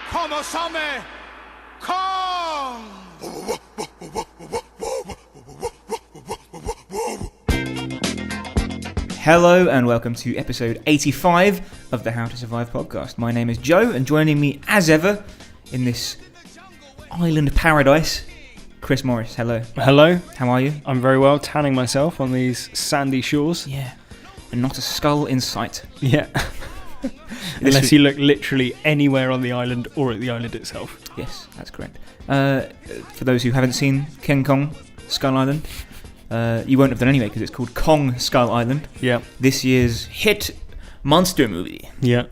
Konosame Kong! Hello and welcome to episode 85 of the How to Survive podcast. My name is Joe, and joining me as ever in this island paradise, Chris Morris. Hello. Hello. How are you? I'm very well, tanning myself on these sandy shores. Yeah. And not a skull in sight. Yeah. Unless you look literally anywhere on the island or at the island itself. Yes, that's correct. For those who haven't seen King Kong Skull Island, you won't have done anyway because it's called Kong Skull Island. Yeah. This year's hit monster movie. Yeah.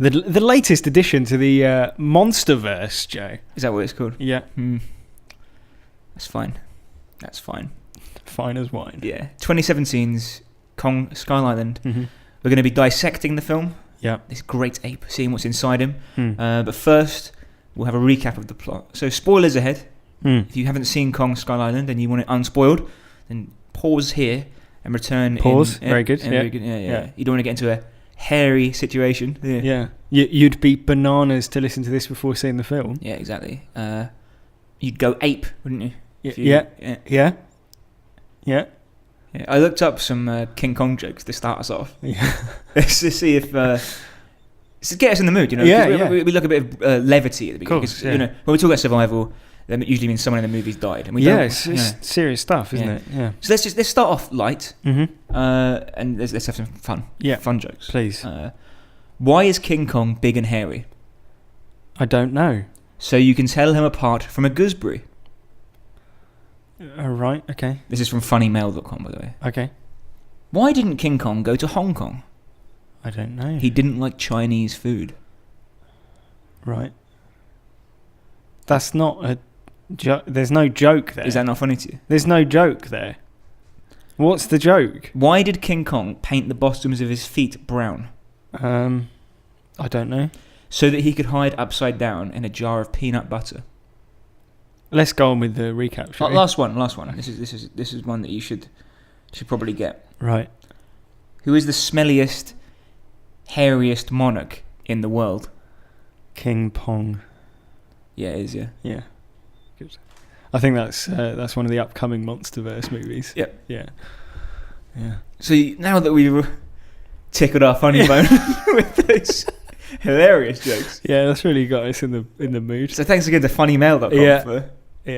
The latest addition to the Monsterverse, Joe. Is that what it's called? Yeah. That's fine. That's fine. Fine as wine. Yeah. 2017's Kong Skull Island. Mm-hmm. We're going to be dissecting the film. Yeah. This great ape, seeing what's inside him. But first, we'll have a recap of the plot. So, spoilers ahead. If you haven't seen Kong Skull Island and you want it unspoiled, then pause here and return. Pause. Very good. Yeah. Yeah. You don't want to get into a hairy situation. Yeah. You'd be bananas to listen to this before seeing the film. Yeah, exactly. You'd go ape, wouldn't you? Yeah. I looked up some King Kong jokes to start us off. Yeah. Let's just see if... to get us in the mood, you know. We look a bit of levity at the beginning. Course, you know, when we talk about survival, that usually means someone in the movie's died. And we it's serious stuff, isn't it? Yeah. So let's start off light, and let's have some fun. Yeah. Fun jokes. Please. Why is King Kong big and hairy? I don't know. So you can tell him apart from a gooseberry. Right. Okay. This is from funnymail.com, by the way. Okay. Why didn't King Kong go to Hong Kong? I don't know. He didn't like Chinese food. Right. That's not a joke. There's no joke there. Is that not funny to you? There's no joke there. What's the joke? Why did King Kong paint the bottoms of his feet brown? I don't know. So that he could hide upside down in a jar of peanut butter. Let's go on with the recap. Shall we? Last one. This is one that you should probably get. Right. Who is the smelliest, hairiest monarch in the world? King Pong. Yeah, it is. Yeah. Yeah. Good. I think that's one of the upcoming Monsterverse movies. Yep. Yeah. Yeah. So now that we've tickled our funny bone with those hilarious jokes, yeah, that's really got us in the mood. So thanks again to funnymail.com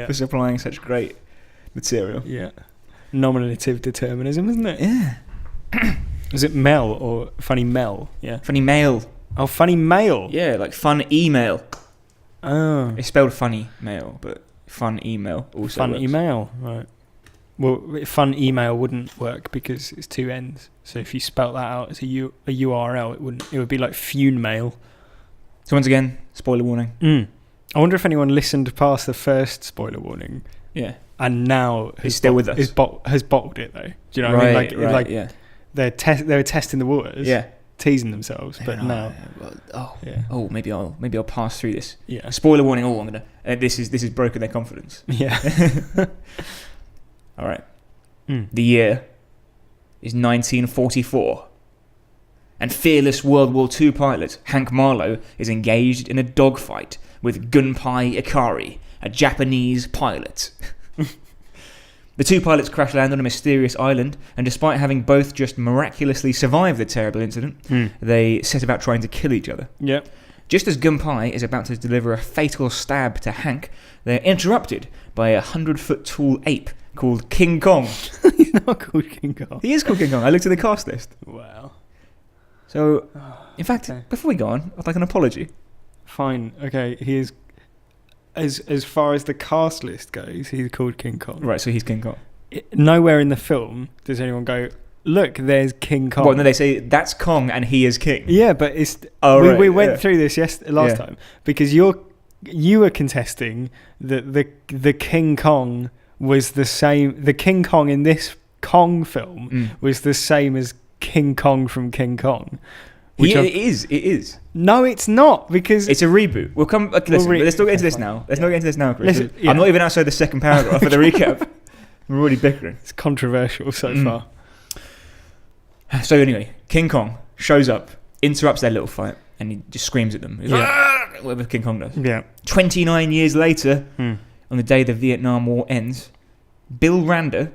for supplying such great material. Yeah. Nominative determinism, isn't it? Yeah. Is it Mel or Funny Mel? Yeah. Funny mail. Oh, Funny Mail. Yeah, like fun email. Oh. It's spelled funny mail, but fun email also Fun works. email, right. Well, fun email wouldn't work because it's two N's. So if you spelt that out as a URL, it would be like Fune Mail. So once again, spoiler warning. I wonder if anyone listened past the first spoiler warning. Yeah. And now is still with us. Has bottled it though. Do you know what I mean? Like yeah. They were testing the waters. Yeah. Teasing themselves, but now. Maybe I'll pass through this. Yeah. Spoiler warning. I'm gonna. This is broken their confidence. Yeah. All right. The year is 1944, and fearless World War II pilot Hank Marlowe is engaged in a dogfight with Gunpei Ikari, a Japanese pilot. The two pilots crash land on a mysterious island, and despite having both just miraculously survived the terrible incident, they set about trying to kill each other. Yep. Just as Gunpei is about to deliver a fatal stab to Hank, they're interrupted by a 100-foot tall ape called King Kong. He's not called King Kong. He is called King Kong. I looked at the cast list. Wow. So, in fact, before we go on, I'd like an apology. Fine. Okay. He is, as far as the cast list goes, he's called King Kong. Right, so he's King Kong. Nowhere in the film does anyone go, look, there's King Kong. Well, no, they say that's Kong and he is king. Yeah, but it's we went through this last time because you were contesting that the King Kong was the same. The King Kong in this Kong film was the same as King Kong from King Kong. It is. No, it's not, because it's a reboot. We'll come. Okay, listen, let's not get into this now. Let's not get into this now, Chris. I'm not even outside the second paragraph of the recap. We're already bickering. It's controversial so far. So anyway, King Kong shows up, interrupts their little fight, and he just screams at them. He's like, "Ah!" Whatever King Kong does. Yeah. 29 years later, on the day the Vietnam War ends, Bill Rander,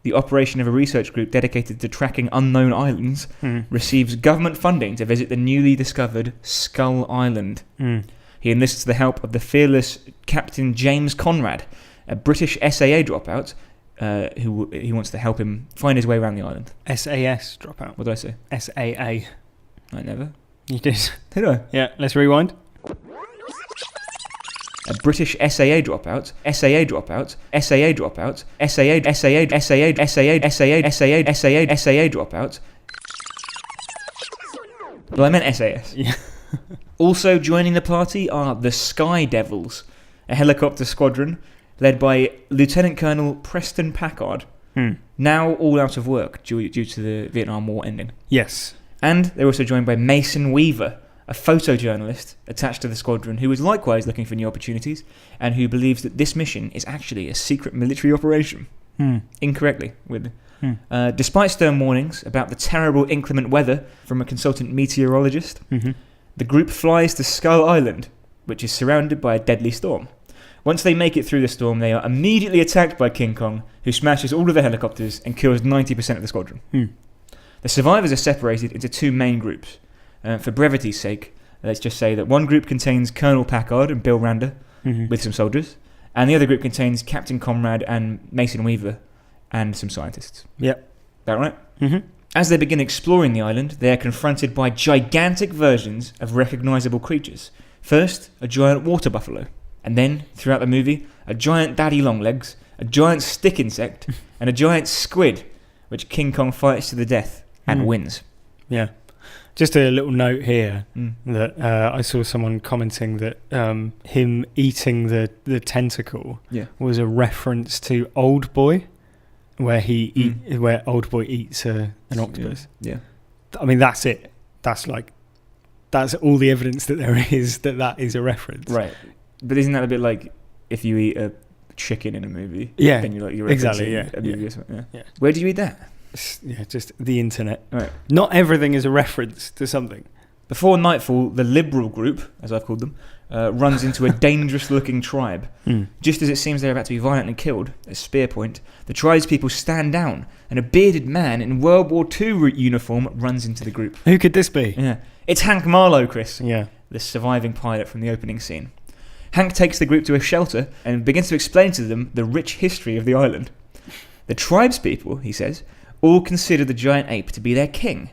the operation of a research group dedicated to tracking unknown islands, receives government funding to visit the newly discovered Skull Island. He enlists the help of the fearless Captain James Conrad, a British SAA dropout, who he wants to help him find his way around the island. SAS dropout. What did I say? SAA. I never. You did. Did I? Yeah, let's rewind. A British SAA dropout, SAA dropout, SAA dropout, SAA dropout. Well, I meant SAS. Yeah. Also joining the party are the Sky Devils, a helicopter squadron led by Lieutenant Colonel Preston Packard, now all out of work due to the Vietnam War ending. Yes. And they're also joined by Mason Weaver, a photojournalist attached to the squadron who is likewise looking for new opportunities and who believes that this mission is actually a secret military operation. Incorrectly. Despite stern warnings about the terrible inclement weather from a consultant meteorologist, the group flies to Skull Island, which is surrounded by a deadly storm. Once they make it through the storm, they are immediately attacked by King Kong, who smashes all of the helicopters and kills 90% of the squadron. The survivors are separated into two main groups. For brevity's sake, let's just say that one group contains Colonel Packard and Bill Rander with some soldiers, and the other group contains Captain Conrad and Mason Weaver and some scientists. Yep. That right? As they begin exploring the island, they are confronted by gigantic versions of recognisable creatures. First, a giant water buffalo, and then, throughout the movie, a giant daddy longlegs, a giant stick insect, and a giant squid, which King Kong fights to the death and wins. Yeah. Just a little note here that I saw someone commenting that him eating the tentacle was a reference to Old Boy, where where Old Boy eats an octopus. Yeah. I mean, that's it. That's all the evidence that there is that is a reference. Right. But isn't that a bit like if you eat a chicken in a movie? Yeah. Then you're exactly. A movie or something. Yeah. Where do you eat that? Yeah, just the internet. Right. Not everything is a reference to something. Before nightfall, the Liberal group, as I've called them, runs into a dangerous-looking tribe. Just as it seems they're about to be violently killed, at spear point, the tribespeople stand down, and a bearded man in World War II uniform runs into the group. Who could this be? Yeah, it's Hank Marlowe, Chris. Yeah, the surviving pilot from the opening scene. Hank takes the group to a shelter and begins to explain to them the rich history of the island. The tribespeople, he says, all consider the giant ape to be their king,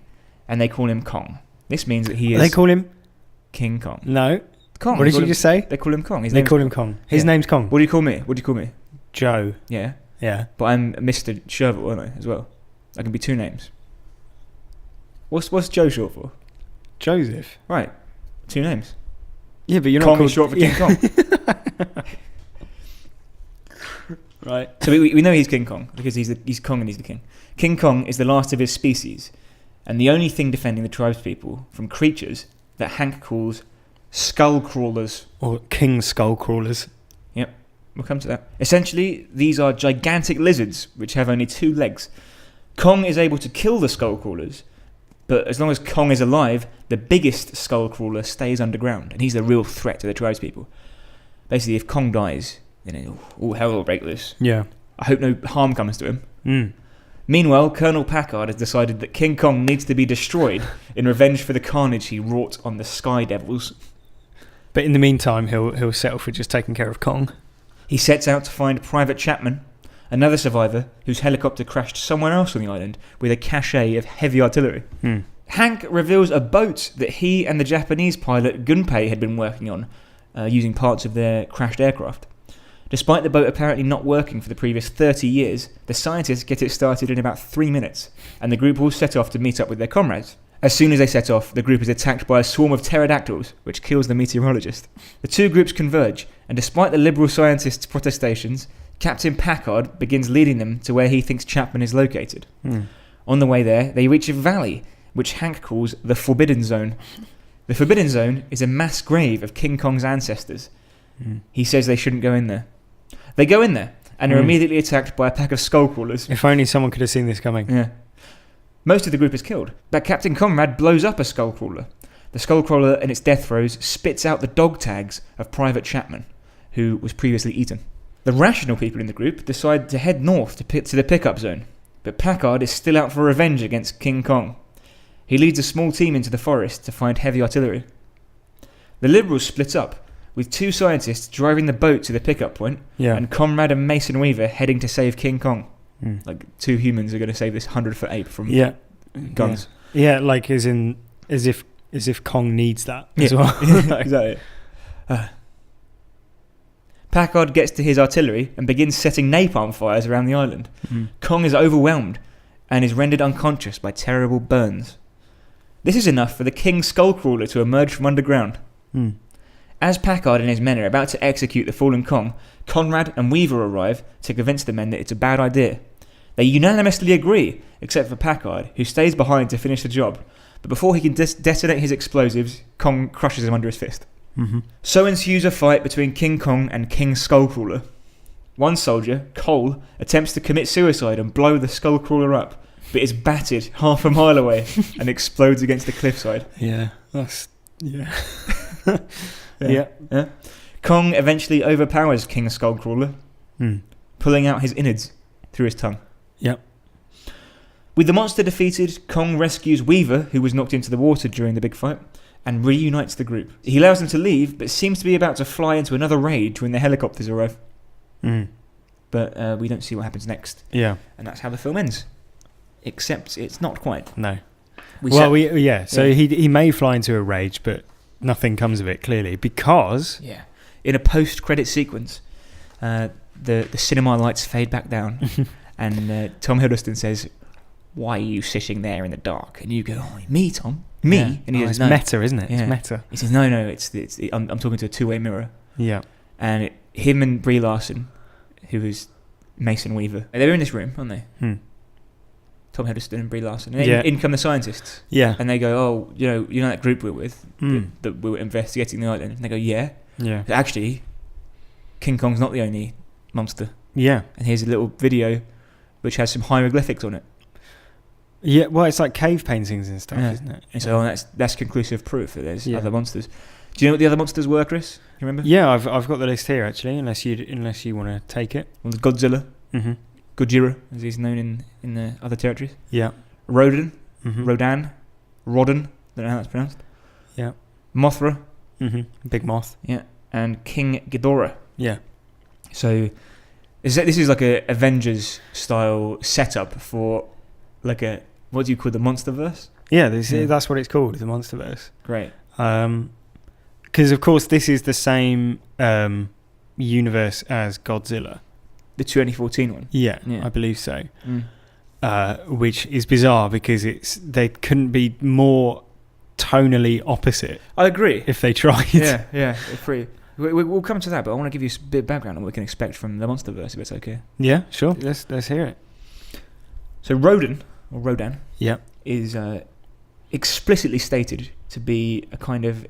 and they call him Kong. This means that he is... They call him... King Kong. No. Kong. What did you just say? They call him Kong. They call him Kong. His name's Kong. What do you call me? What do you call me? Joe. Yeah. Yeah. But I'm Mr. Sherville, aren't I, as well? I can be two names. What's Joe short for? Joseph. Right. Two names. Yeah, but you're not Kong called... is short for King Kong. Right. So we know he's King Kong because he's Kong and he's the king. King Kong is the last of his species, and the only thing defending the tribespeople from creatures that Hank calls skull crawlers. Or king skull crawlers. Yep, we'll come to that. Essentially, these are gigantic lizards which have only two legs. Kong is able to kill the skull crawlers, but as long as Kong is alive, the biggest skull crawler stays underground, and he's the real threat to the tribespeople. Basically, if Kong dies, then all hell will break loose. Yeah. I hope no harm comes to him. Meanwhile, Colonel Packard has decided that King Kong needs to be destroyed in revenge for the carnage he wrought on the Sky Devils. But in the meantime, he'll settle for just taking care of Kong. He sets out to find Private Chapman, another survivor whose helicopter crashed somewhere else on the island with a cache of heavy artillery. Hank reveals a boat that he and the Japanese pilot Gunpei had been working on, using parts of their crashed aircraft. Despite the boat apparently not working for the previous 30 years, the scientists get it started in about 3 minutes, and the group all set off to meet up with their comrades. As soon as they set off, the group is attacked by a swarm of pterodactyls, which kills the meteorologist. The two groups converge, and despite the liberal scientists' protestations, Captain Packard begins leading them to where he thinks Chapman is located. On the way there, they reach a valley, which Hank calls the Forbidden Zone. The Forbidden Zone is a mass grave of King Kong's ancestors. He says they shouldn't go in there. They go in there and are immediately attacked by a pack of skull crawlers. If only someone could have seen this coming. Yeah. Most of the group is killed, but Captain Conrad blows up a skull crawler. The Skullcrawler in its death throes spits out the dog tags of Private Chapman, who was previously eaten. The rational people in the group decide to head north to the pickup zone, but Packard is still out for revenge against King Kong. He leads a small team into the forest to find heavy artillery. The Liberals split up, with 2 scientists driving the boat to the pickup point, and Conrad and Mason Weaver heading to save King Kong. Like 2 humans are going to save this 100-foot ape from guns. Yeah, like as if Kong needs that as well. Exactly. Packard gets to his artillery and begins setting napalm fires around the island. Kong is overwhelmed and is rendered unconscious by terrible burns. This is enough for the King Skullcrawler to emerge from underground. As Packard and his men are about to execute the fallen Kong, Conrad and Weaver arrive to convince the men that it's a bad idea. They unanimously agree, except for Packard, who stays behind to finish the job. But before he can detonate his explosives, Kong crushes him under his fist. So ensues a fight between King Kong and King Skullcrawler. One soldier, Cole, attempts to commit suicide and blow the Skullcrawler up, but is battered half a mile away and explodes against the cliffside. Kong eventually overpowers King Skullcrawler, pulling out his innards through his tongue. With the monster defeated, Kong rescues Weaver, who was knocked into the water during the big fight, and reunites the group. He allows them to leave, but seems to be about to fly into another rage when the helicopters arrive. But we don't see what happens next. And that's how the film ends. Except it's not quite. No. So he may fly into a rage, but nothing comes of it, clearly, because... In a post-credit sequence, the cinema lights fade back down, and Tom Hiddleston says, "Why are you sitting there in the dark?" And you go, "Oh, me, Tom? Me?" Yeah. And he goes, it's "No." meta, isn't it? It's meta. He says, "No, I'm talking to a two-way mirror." And him and Brie Larson, who is Mason Weaver, they're in this room, aren't they? Tom Hiddleston and Brie Larson. And in come the scientists. And they go, "Oh, you know that group we're with, that we were investigating the island?" And they go, "Yeah. Actually, King Kong's not the only monster. And here's a little video which has some hieroglyphics on it." Well, it's like cave paintings and stuff, isn't it? And so that's conclusive proof that there's other monsters. Do you know what the other monsters were, Chris? You remember? Yeah, I've got the list here actually. Unless you want to take it. Well, Godzilla, Gojira, as he's known in the other territories. Rodan, Rodan, Don't know how that's pronounced. Mothra. Big moth. And King Ghidorah. So this is like a Avengers style setup for like a, what do you call the Monsterverse? That's what it's called, the Monsterverse. Great. Because of course this is the same universe as Godzilla, the 2014 one. I believe so. Which is bizarre because they couldn't be more tonally opposite. I agree. If they tried. Pretty. We'll come to that, but I want to give you a bit of background on what we can expect from the Monsterverse, if it's okay. Yeah, sure. Let's hear it. So Rodan Yeah. is explicitly stated to be a kind of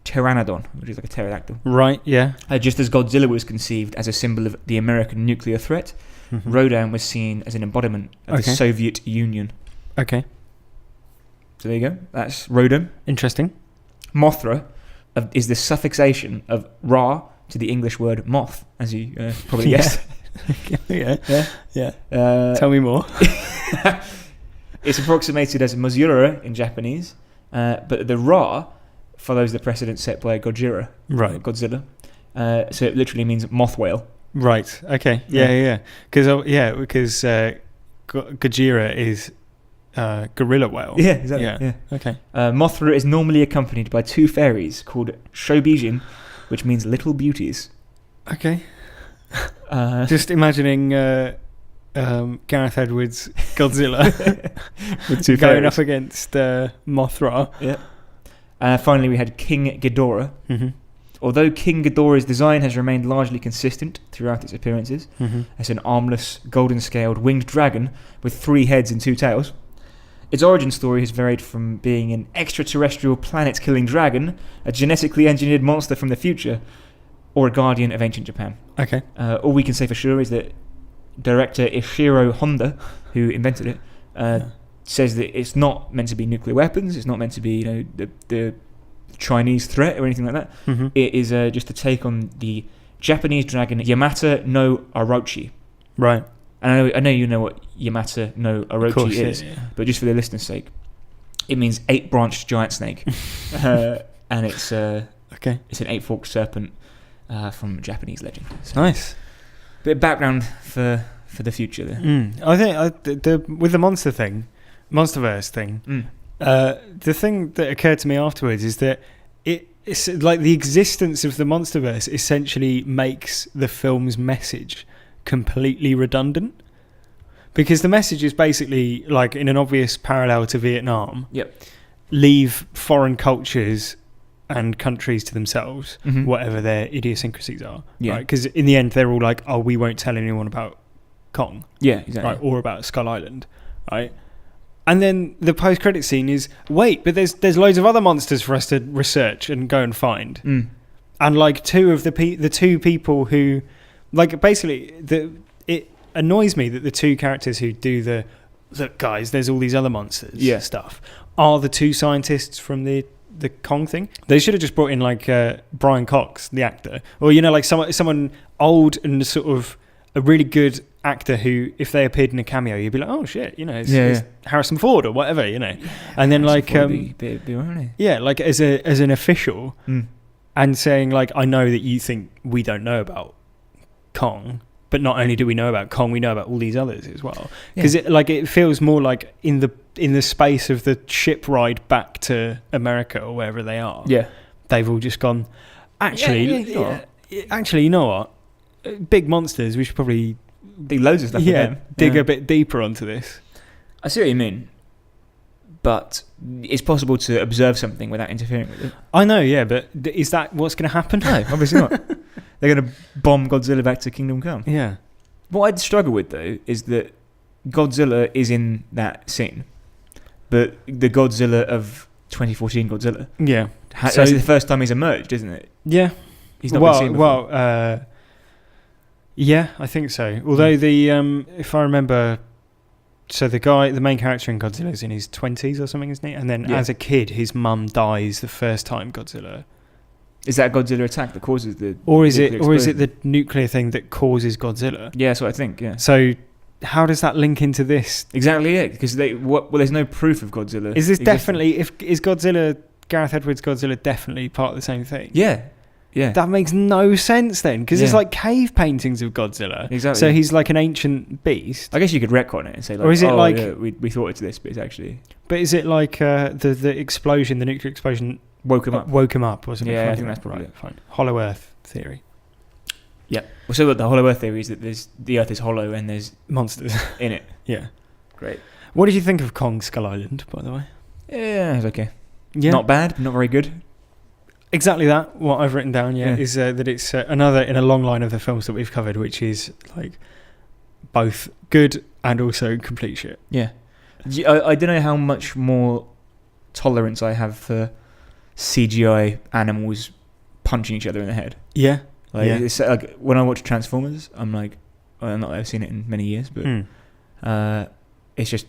pteranodon, which is like a pterodactyl. Right, yeah. Just as Godzilla was conceived as a symbol of the American nuclear threat, Rodan was seen as an embodiment of the Soviet Union. Okay. So there you go. That's Rodan. Interesting. Mothra is the suffixation of Ra to the English word moth, as you probably guessed. Tell me more. It's approximated as Mozura in Japanese, but the Ra follows the precedent set by Gojira, Godzilla. So it literally means moth whale. Right. Okay. Yeah. Because Gojira is gorilla whale. Yeah, exactly. Yeah. Okay. Mothra is normally accompanied by two fairies called Shobijin, which means little beauties. Okay. Just imagining Gareth Edwards' Godzilla with two going fairies up against Mothra. Yeah. Finally, we had King Ghidorah. Although King Ghidorah's design has remained largely consistent throughout its appearances, as an armless, golden-scaled winged dragon with 3 heads and 2 tails, its origin story has varied from being an extraterrestrial planet-killing dragon, a genetically engineered monster from the future, or a guardian of ancient Japan. Okay. All we can say for sure is that director Ishiro Honda, who invented it, says that it's not meant to be nuclear weapons. It's not meant to be the Chinese threat or anything like that. Mm-hmm. It is just a take on the Japanese dragon Yamata no Orochi. Right. And I know you know what Yamata no Orochi is, but just for the listeners' sake, it means 8-branched giant snake, and it's okay. It's an 8-forked serpent from Japanese legend. So Nice. Bit of background for the future there. I think with the Monsterverse thing, the thing that occurred to me afterwards is that it's like the existence of the Monsterverse essentially makes the film's message completely redundant, because the message is basically like, in an obvious parallel to Vietnam, leave foreign cultures and countries to themselves, whatever their idiosyncrasies are, right? Because in the end they're all like, oh, we won't tell anyone about Kong, exactly, right, or about Skull Island, right? And then the post-credit scene is, wait, but there's loads of other monsters for us to research and go and find, and like the two people who, like, basically it annoys me that the two characters who do the guys, there's all these other monsters stuff, are the two scientists from the Kong thing. They should have just brought in like Brian Cox, the actor, or like someone old and sort of a really good actor who, if they appeared in a cameo, you'd be like, oh shit, it's Harrison Ford or whatever, and then like like as an official, and saying like, I know that you think we don't know about Kong, but not only do we know about Kong, we know about all these others as well, because it feels more like in the space of the ship ride back to America or wherever they are, they've all just gone, actually you know what, big monsters, we should probably do loads of stuff with them. Dig a bit deeper onto this. I see what you mean, but it's possible to observe something without interfering with it. I know, but is that what's going to happen? No, obviously not. They're going to bomb Godzilla back to Kingdom Come. Yeah. What I'd struggle with, though, is that Godzilla is in that scene, but the Godzilla of 2014 Godzilla, that's the first time he's emerged, isn't it? Yeah. He's not been seen before. I think so. Although if I remember, so the main character in Godzilla is in his 20s or something, isn't he? And then as a kid, his mum dies the first time Godzilla. Is that a Godzilla attack that causes the? Or is it the nuclear thing that causes Godzilla? Yeah, that's what I think. Yeah. So how does that link into this? Exactly. Yeah, because there's no proof of Godzilla. Is this definitely is Godzilla, Gareth Edwards' Godzilla, definitely part of the same thing? Yeah. Yeah. That makes no sense then, because it's like cave paintings of Godzilla. Exactly. So he's like an ancient beast. I guess you could retcon it and say, like, or is it we thought it's this, but it's actually. But is it like the explosion, the nuclear explosion woke him up or something? Yeah, I think that's probably right. Fine. Hollow Earth theory. Yeah. Well, so the Hollow Earth theory is that the Earth is hollow and there's monsters in it. Yeah. Great. What did you think of Kong Skull Island, by the way? Yeah, it was okay. Yeah. Not bad, not very good. Exactly that. What I've written down, is that it's another in a long line of the films that we've covered, which is like both good and also complete shit. Yeah. I don't know how much more tolerance I have for CGI animals punching each other in the head. Yeah. It's like when I watch Transformers, I'm like, well, I've seen it in many years, but it's just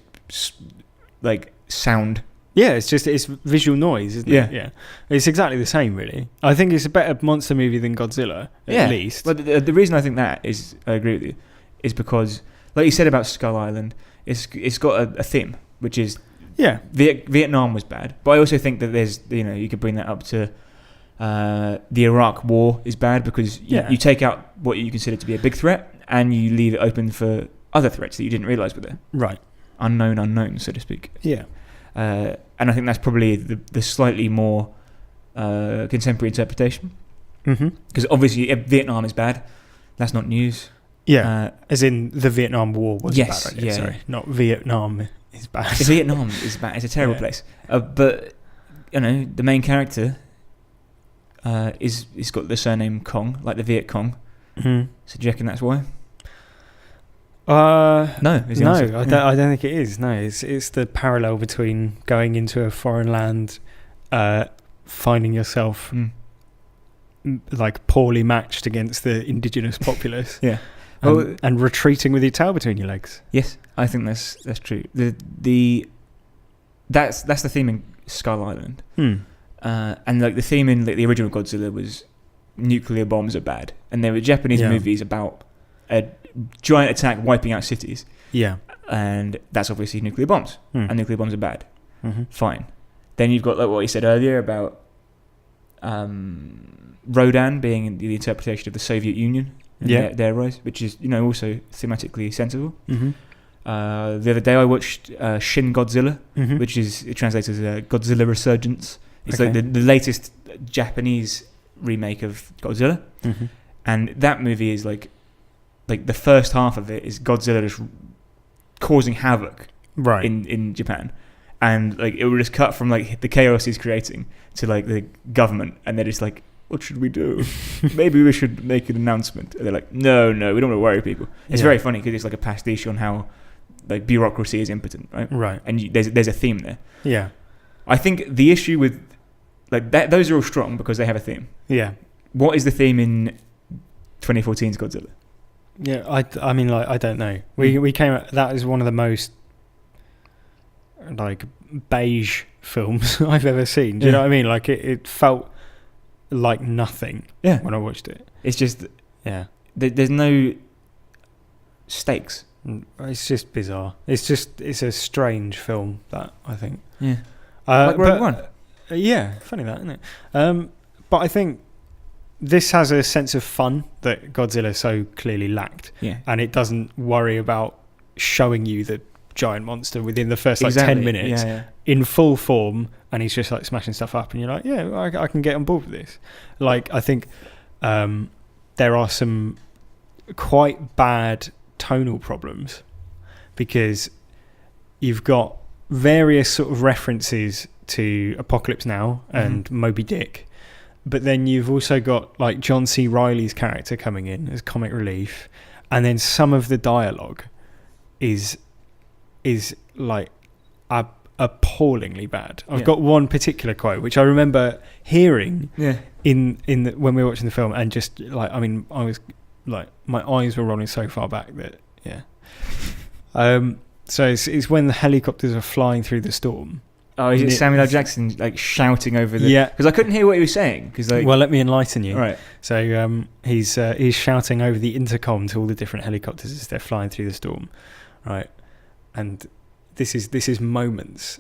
like sound. Yeah, it's visual noise, isn't it? Yeah. It's exactly the same, really. I think it's a better monster movie than Godzilla, at least. But the reason I think that is, I agree with you, is because, like you said about Skull Island, it's got a theme, which is Vietnam was bad. But I also think that there's, you could bring that up to the Iraq War is bad because you take out what you consider to be a big threat and you leave it open for other threats that you didn't realise were there. Right. Unknown, so to speak. Yeah. And I think that's probably the slightly more contemporary interpretation. Because obviously Vietnam is bad. That's not news. Yeah, as in the Vietnam War was bad. Right? Yeah. Sorry, not Vietnam is bad. Vietnam is bad. It's a terrible place. But the main character is got the surname Kong, like the Viet Cong. So do you reckon that's why? No, I don't think it is. No, it's the parallel between going into a foreign land, finding yourself like poorly matched against the indigenous populace, and retreating with your tail between your legs. Yes, I think that's true. The that's the theme in Skull Island. Hmm. And like the theme in like the original Godzilla was nuclear bombs are bad, and there were Japanese movies about a giant attack wiping out cities. Yeah. And that's obviously nuclear bombs, and nuclear bombs are bad. Mm-hmm. Fine. Then you've got like what you said earlier about Rodan being the interpretation of the Soviet Union and their rise, which is also thematically sensible. Mm-hmm. The other day I watched Shin Godzilla, which is translated as Godzilla Resurgence. It's like the latest Japanese remake of Godzilla, and that movie is like the first half of it is Godzilla just causing havoc in Japan, and like it will just cut from like the chaos he's creating to like the government, and they're just like, what should we do? Maybe we should make an announcement. And they're like, no, we don't want to worry people. It's very funny because it's like a pastiche on how like bureaucracy is impotent, right? And there's a theme there. Yeah, I think the issue with like that, those are all strong because they have a theme. Yeah. What is the theme in 2014's Godzilla? Yeah, I mean, like, I don't know. We came at, that is one of the most like beige films I've ever seen. Do you know what I mean? Like it felt like nothing when I watched it. It's just there's no stakes. It's just bizarre. It's a strange film, that, I think. Yeah. Like Rogue One. Yeah, funny that, isn't it? But I think this has a sense of fun that Godzilla so clearly lacked. Yeah. And it doesn't worry about showing you the giant monster within the first 10 minutes in full form, and he's just like smashing stuff up, and you're like, yeah, I can get on board with this. Like, I think there are some quite bad tonal problems because you've got various sort of references to Apocalypse Now and Moby Dick, but then you've also got like John C. Reilly's character coming in as comic relief, and then some of the dialogue is like appallingly bad. I've got one particular quote which I remember hearing in when we were watching the film, and just like, I mean, I was like, my eyes were rolling so far back that so it's when the helicopters are flying through the storm. Oh, is it Samuel L. Jackson like shouting over the? Yeah, because I couldn't hear what he was saying. Well, let me enlighten you. Right. So he's shouting over the intercom to all the different helicopters as they're flying through the storm, right? And this is moments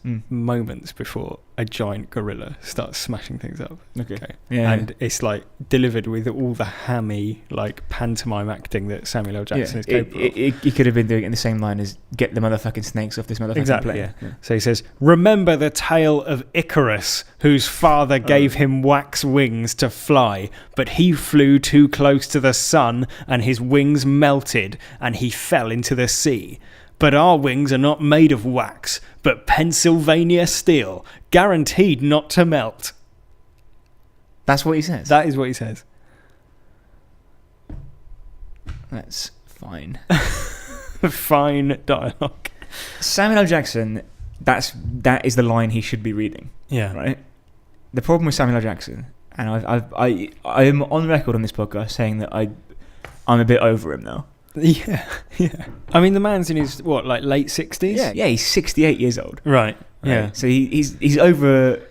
before a giant gorilla starts smashing things up. Okay. And it's like delivered with all the hammy like pantomime acting that Samuel L. Jackson is capable of. He could have been doing it in the same line as "Get the motherfucking snakes off this motherfucking plane." Yeah. So he says, "Remember the tale of Icarus, whose father gave him wax wings to fly, but he flew too close to the sun, and his wings melted, and he fell into the sea. But our wings are not made of wax, but Pennsylvania steel, guaranteed not to melt." That's what he says. That is what he says. That's fine. Fine dialogue. Samuel L. Jackson, that is the line he should be reading. Yeah. Right? The problem with Samuel L. Jackson, and I am on record on this podcast saying that I'm a bit over him now. Yeah. I mean, the man's in his late 60s. Yeah, he's 68 years old. Right. Yeah. So he's over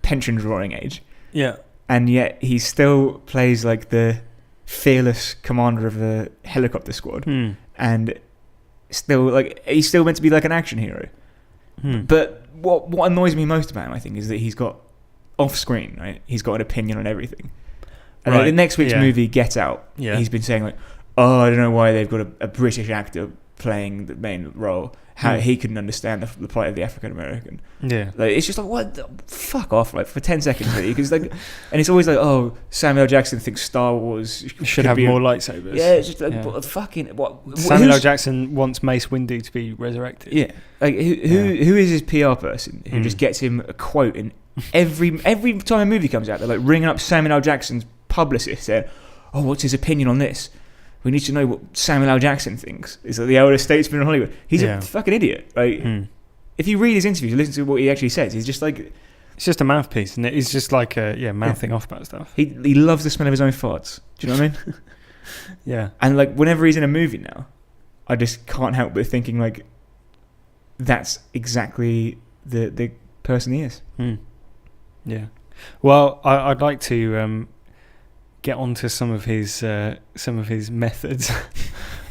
pension drawing age. Yeah. And yet he still plays like the fearless commander of a helicopter squad, and still like he's still meant to be like an action hero. But what annoys me most about him, I think, is that he's got off screen, right? He's got an opinion on everything. And like, the next week's movie, Get Out, he's been saying like, "Oh, I don't know why they've got a British actor playing the main role. How he couldn't understand the plight of the African American." Yeah, like it's just like, what? Fuck off! Like for 10 seconds, really, because like, and it's always like, oh, Samuel L. Jackson thinks Star Wars should have more lightsabers. Yeah, it's just like fucking what? Samuel L. Jackson wants Mace Windu to be resurrected. Yeah, like who is his PR person who just gets him a quote in every time a movie comes out? They're like ringing up Samuel L. Jackson's publicist saying, "Oh, what's his opinion on this? We need to know what Samuel L. Jackson thinks." It's like the oldest statesman in Hollywood. He's a fucking idiot. Like, if you read his interviews, listen to what he actually says. He's just like, it's just a mouthpiece, and he's just like mouthing off about stuff. He loves the smell of his own farts. Do you know what I mean? Yeah. And like whenever he's in a movie now, I just can't help but thinking like, that's exactly the person he is. Yeah. Well, I'd like to get onto some of his methods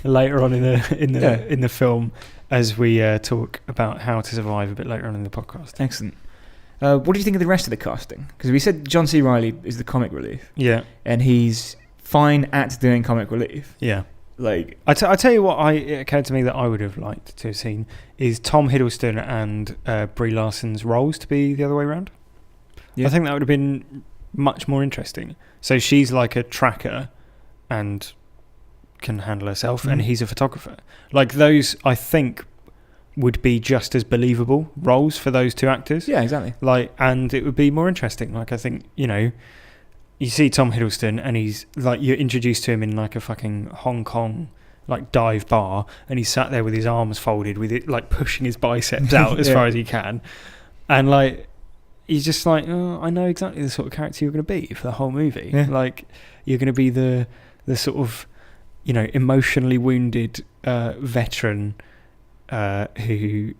later on in the film as we talk about How to Survive a bit later on in the podcast. Excellent. What do you think of the rest of the casting? Because we said John C. Reilly is the comic relief. Yeah. And he's fine at doing comic relief. Yeah. Like I tell you what, it occurred to me that I would have liked to have seen is Tom Hiddleston and Brie Larson's roles to be the other way around. Yeah. I think that would have been much more interesting. So she's like a tracker and can handle herself, and he's a photographer. Like those, I think, would be just as believable roles for those two actors. Yeah, exactly. Like, and it would be more interesting. Like, I think, you see Tom Hiddleston and he's like, you're introduced to him in like a fucking Hong Kong like dive bar, and he's sat there with his arms folded, with it like pushing his biceps out as far as he can, and like he's just like, oh, I know exactly the sort of character you're going to be for the whole movie. Yeah. Like you're going to be the sort of emotionally wounded veteran who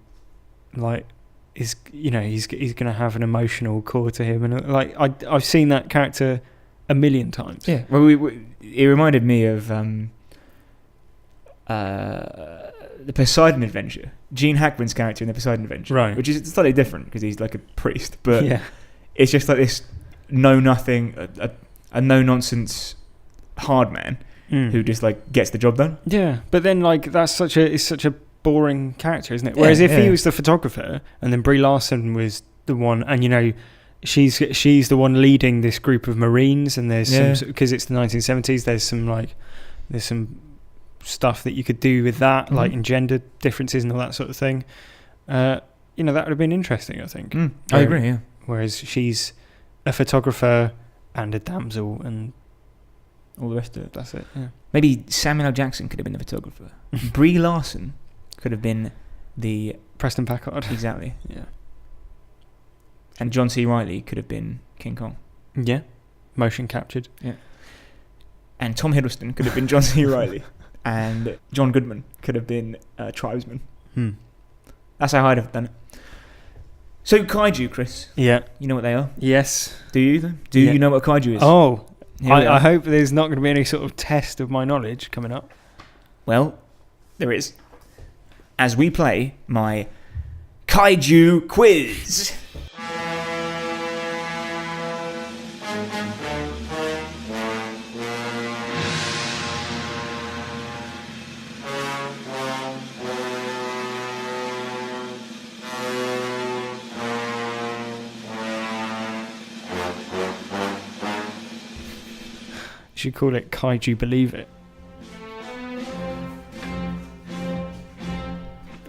like is he's going to have an emotional core to him, and like I've seen that character a million times. Yeah, well, it reminded me of the Poseidon Adventure, Gene Hackman's character in the Poseidon Adventure, right? Which is slightly different because he's like a priest, but it's just like this know nothing, a no nonsense hard man who just like gets the job done. Yeah, but then like it's such a boring character, isn't it? Whereas if he was the photographer and then Brie Larson was the one, and she's the one leading this group of Marines, and there's some, because it's the 1970s, there's some stuff that you could do with that, like in gender differences and all that sort of thing. That would have been interesting, I think. I agree, yeah. Whereas she's a photographer and a damsel and all the rest of it. That's it, yeah. Maybe Samuel L. Jackson could have been the photographer. Brie Larson could have been the... Preston Packard. Exactly. Yeah. And John C. Reilly could have been King Kong. Yeah. Motion captured. Yeah. And Tom Hiddleston could have been John C. Reilly. And John Goodman could have been Tribesman. That's how I'd have done it. So kaiju, Chris. Yeah. You know what they are? Yes. Do you, though? Do you know what kaiju is? Oh. I hope there's not going to be any sort of test of my knowledge coming up. Well, there is. As we play my kaiju quiz. You should call it Kaiju Believe It.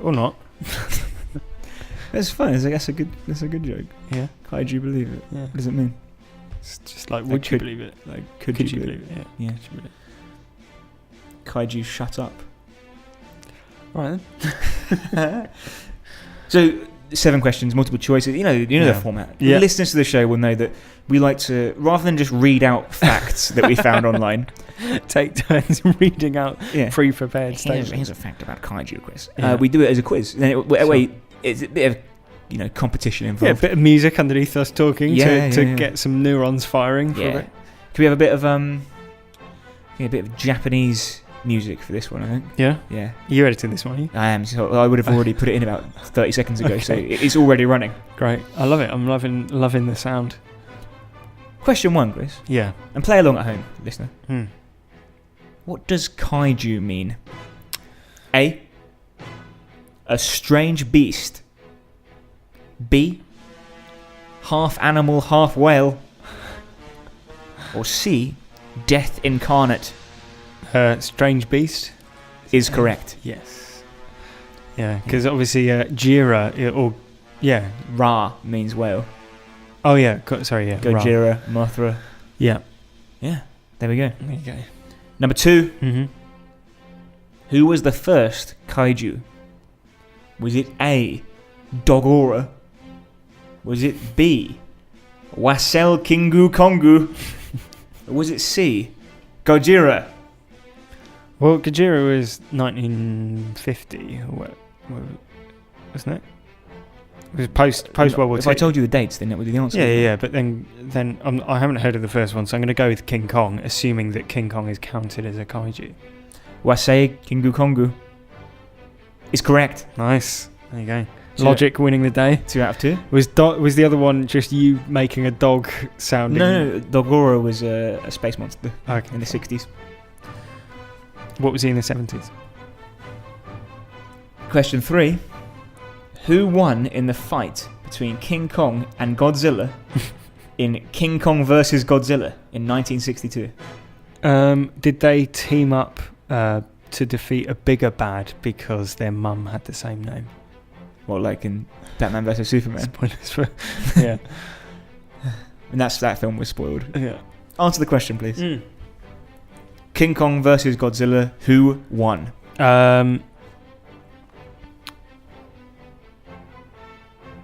Or not. That's fine. That's a good joke. Yeah. Kaiju Believe It. Yeah. What does it mean? It's just like, would you believe it? Like, could you believe it? Yeah. Kaiju, shut up. All right then. So 7 questions, multiple choices. You know the format. Yeah. Listeners to the show will know that we like to, rather than just read out facts that we found online, take turns reading out pre-prepared statements. Here's a fact about kaiju, Chris. Yeah. We do it as a quiz. It's a bit of competition involved. Yeah, a bit of music underneath us talking to get some neurons firing for it. Can we have a bit of Japanese music for this one, I think? Yeah? Yeah. You editing this one, are you? I am. So I would have already put it in about 30 seconds ago, so it's already running. Great. I love it. I'm loving the sound. Question 1, Chris. Yeah. And play along at home, listener. What does kaiju mean? A strange beast. B, half animal, half whale. Or C, death incarnate. Strange beast is correct. Yes. Yeah, because obviously Jira Ra means whale. Oh yeah, Gojira, Mothra. Yeah. Yeah. There we go. There you go. Number 2. Who was the first kaiju? Was it A, Dogora? Was it B, Wasel Kingu Kongu? Or was it C, Gojira? Well, Gojira was 1950, or what, wasn't it? It was post World War II. If I told you the dates, then that would be the answer. Yeah. But then I haven't heard of the first one, so I'm going to go with King Kong, assuming that King Kong is counted as a kaiju. Wasei Kingu Kongu is correct. Nice. There you go. Logic winning the day. 2 out of 2. Was the other one just you making a dog sounding? No, Dogoro was a space monster in the 60s. What was he in the 70s? Question 3. Who won in the fight between King Kong and Godzilla in King Kong vs. Godzilla in 1962? Did they team up to defeat a bigger bad because their mum had the same name? Well, like in Batman vs Superman. Spoilers for yeah. And that film was spoiled. Yeah. Answer the question, please. King Kong versus Godzilla. Who won?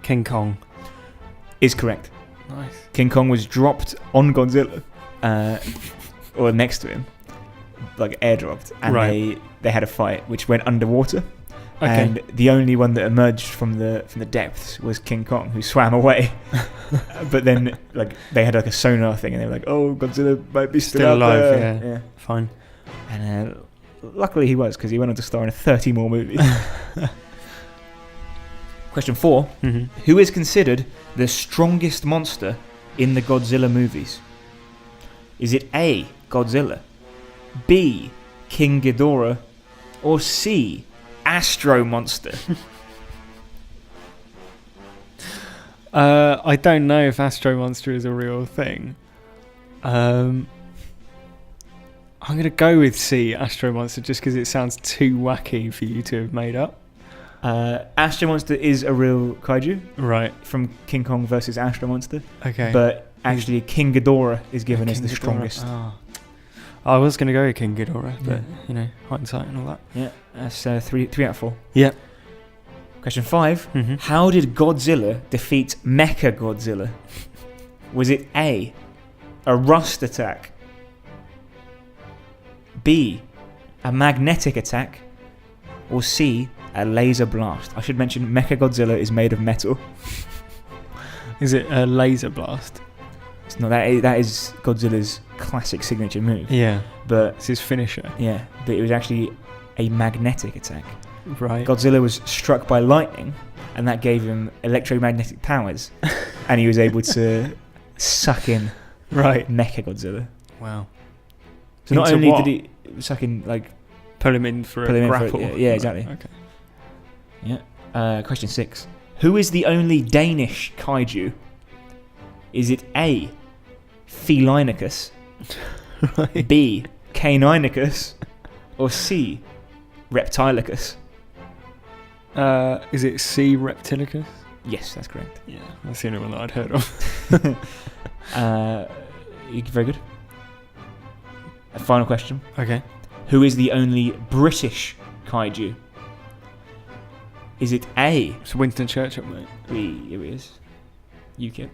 King Kong is correct. Nice. King Kong was dropped on Godzilla, or next to him, like airdropped, and they had a fight which went underwater. Okay. And the only one that emerged from the depths was King Kong, who swam away. But then, like, they had like a sonar thing, and they were like, "Oh, Godzilla might be still alive." There. Yeah, fine. And luckily, he was, because he went on to star in 30 more movies. Question 4: Who is considered the strongest monster in the Godzilla movies? Is it A, Godzilla, B, King Ghidorah, or C, Astro Monster? I don't know if Astro Monster is a real thing. I'm going to go with C, Astro Monster, just because it sounds too wacky for you to have made up. Astro Monster is a real kaiju. Right. From King Kong versus Astro Monster. Okay. But actually King Ghidorah is given as the strongest. Oh. I was going to go with King Ghidorah, but, hindsight and all that. Yeah, that's 3 out of 4. Yeah. Question 5. How did Godzilla defeat Mecha Godzilla? Was it A, a rust attack, B, a magnetic attack, or C, a laser blast? I should mention Mecha Godzilla is made of metal. Is it a laser blast? It's not. That is Godzilla's classic signature move. Yeah. But it's his finisher. Yeah, but it was actually a magnetic attack. Right. Godzilla was struck by lightning, and that gave him electromagnetic powers, and he was able to suck in Mecha Godzilla. Wow. So not only did he suck in, like, pull him in for a grapple. Yeah, exactly. Okay. Yeah. Question 6. Who is the only Danish kaiju? Is it A, Felinicus, B, Caninicus, or C, Reptilicus? Is it C, Reptilicus? Yes, that's correct. Yeah, that's the only one that I'd heard of. Very good. A final question. Okay. Who is the only British kaiju? Is it A? It's Winston Churchill, mate. Here he is. UKIP.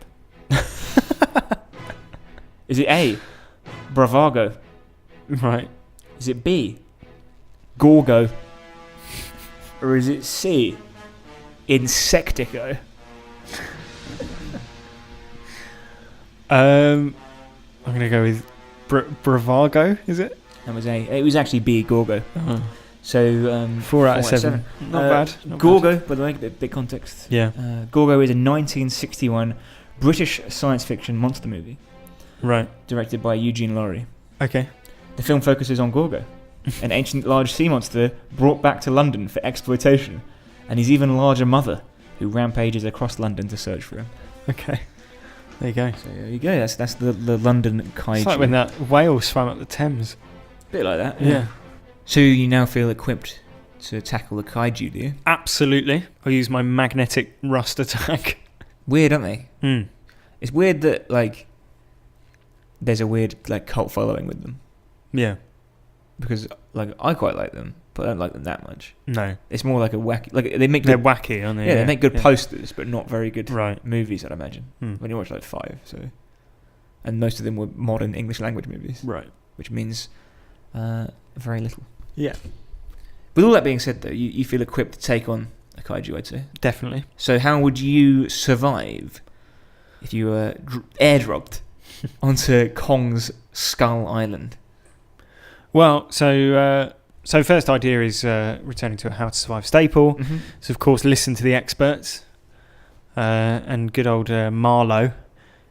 Is it A, Bravago? Right. Is it B, Gorgo? Or is it C, Insectico? I'm going to go with Bravago, is it? That was A. It was actually B, Gorgo. Uh-huh. So 4 out of 7. Not bad. Gorgo, by the way, bit context. Yeah. Gorgo is a 1961 British science fiction monster movie. Right. Directed by Eugene Laurie. Okay. The film focuses on Gorgo, an ancient large sea monster brought back to London for exploitation, and his even larger mother, who rampages across London to search for him. Okay. There you go. So there you go. That's the London kaiju. It's like when that whale swam up the Thames. Bit like that. Yeah. So you now feel equipped to tackle the kaiju, do you? Absolutely. I'll use my magnetic rust attack. Weird, aren't they? Hmm. It's weird that, like, there's a weird, like, cult following with them. Yeah. Because, like, I quite like them, but I don't like them that much. No. It's more like a wacky... Like, they're wacky, aren't they? Yeah, they make good posters, but not very good right. movies, I'd imagine. When you watch, like, 5, so... And most of them were modern English language movies. Right. Which means very little. Yeah. With all that being said, though, you feel equipped to take on a kaiju, I'd say. Definitely. So how would you survive if you were airdropped onto Kong's Skull Island? Well, so first idea is returning to a How to Survive staple. Mm-hmm. So, of course, listen to the experts. And good old Marlowe.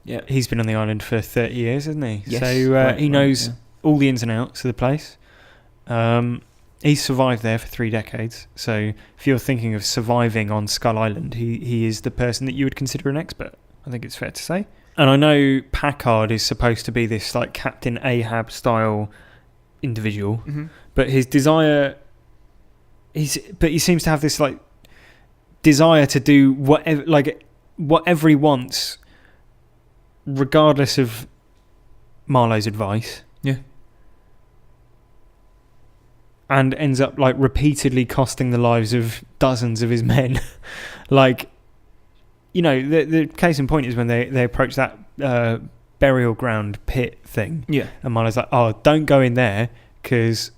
Yeah. He's been on the island for 30 years, hasn't he? Yes, So he knows all the ins and outs of the place. He's survived there for 3 decades. So if you're thinking of surviving on Skull Island, he is the person that you would consider an expert. I think it's fair to say. And I know Packard is supposed to be this like Captain Ahab style individual, mm-hmm. but his desire, he seems to have this like desire to do whatever he wants, regardless of Marlowe's advice. Yeah. And ends up like repeatedly costing the lives of dozens of his men. Like, you know, the case in point is when they approach that burial ground pit thing. Yeah. And Marlowe's like, oh, don't go in there because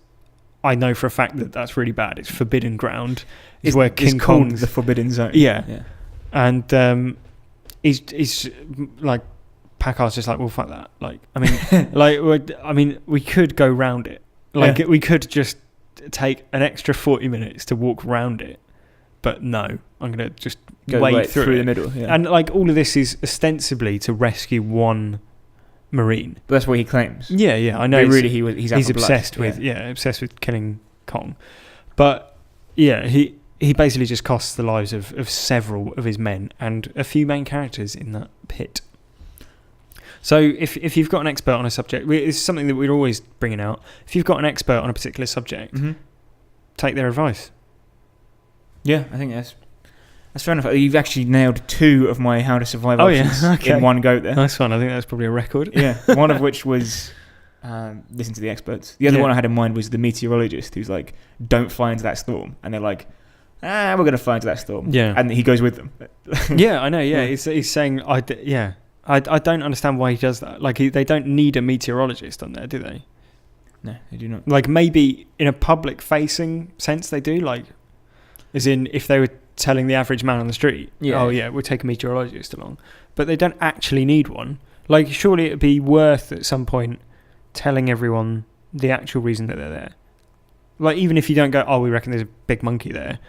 I know for a fact that that's really bad. It's forbidden ground. It's where King Kong's the Forbidden Zone. Yeah. Yeah. And he's like, Packard's just like, well, fuck that. Like, I mean, we could go round it. Like, we could just take an extra 40 minutes to walk round it. But no, I'm going to just go wade through the middle. Yeah. And like all of this is ostensibly to rescue one Marine. But that's what he claims. Yeah, I know. But really, he's obsessed with obsessed with killing Kong. But yeah, he basically just costs the lives of several of his men and a few main characters in that pit. So if you've got an expert on a subject, it's something that we're always bringing out. If you've got an expert on a particular subject, mm-hmm. take their advice. Yeah, I think that's fair enough. You've actually nailed 2 of my How to Survive options okay. in one go there. Nice one. I think that's probably a record. Yeah, one of which was listen to the experts. The other one I had in mind was the meteorologist who's like, don't fly into that storm. And they're like, we're going to fly into that storm. Yeah. And he goes with them. Yeah, I know, yeah. He's saying, I don't understand why he does that. Like, they don't need a meteorologist on there, do they? No, they do not. Like, maybe in a public-facing sense they do, like, as in if they were telling the average man on the street, we'll take a meteorologist along. But they don't actually need one. Like, surely it would be worth at some point telling everyone the actual reason that they're there. Like, even if you don't go, we reckon there's a big monkey there,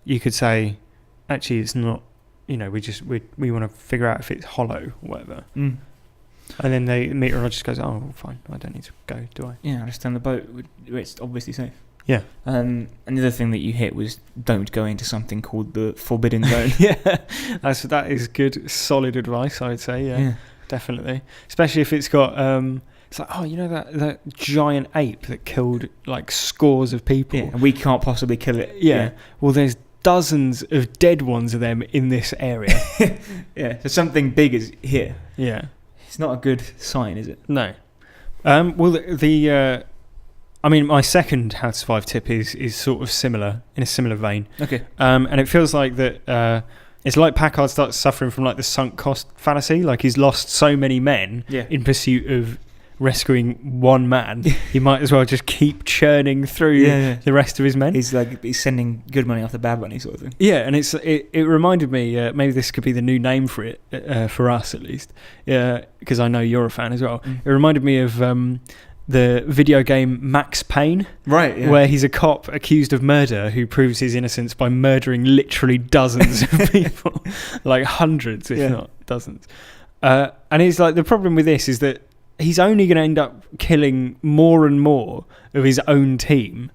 you could say, actually, it's not, you know, we want to figure out if it's hollow or whatever. Mm. And then the meteorologist goes, fine, I don't need to go, do I? Yeah, I understand the boat. It's obviously safe. Yeah. Another thing that you hit was don't go into something called the Forbidden Zone. Yeah, that is good, solid advice, I would say. Yeah, definitely. Especially if it's got, it's like, you know that giant ape that killed like scores of people? Yeah, and we can't possibly kill it. Yeah. Well, there's dozens of dead ones of them in this area. Yeah, so something big is here. Yeah. It's not a good sign, is it? No. Well, I mean, my second How to Survive tip is sort of similar, in a similar vein. Okay. And it feels like that it's like Packard starts suffering from like the sunk cost fallacy. Like he's lost so many men in pursuit of rescuing one man. He might as well just keep churning through the rest of his men. He's sending good money after bad money sort of thing. Yeah, and it reminded me, maybe this could be the new name for it, for us at least, because I know you're a fan as well. It reminded me of the video game Max Payne, right? Yeah. Where he's a cop accused of murder who proves his innocence by murdering literally dozens of people, like hundreds, if not dozens. And it's like the problem with this is that he's only going to end up killing more and more of his own team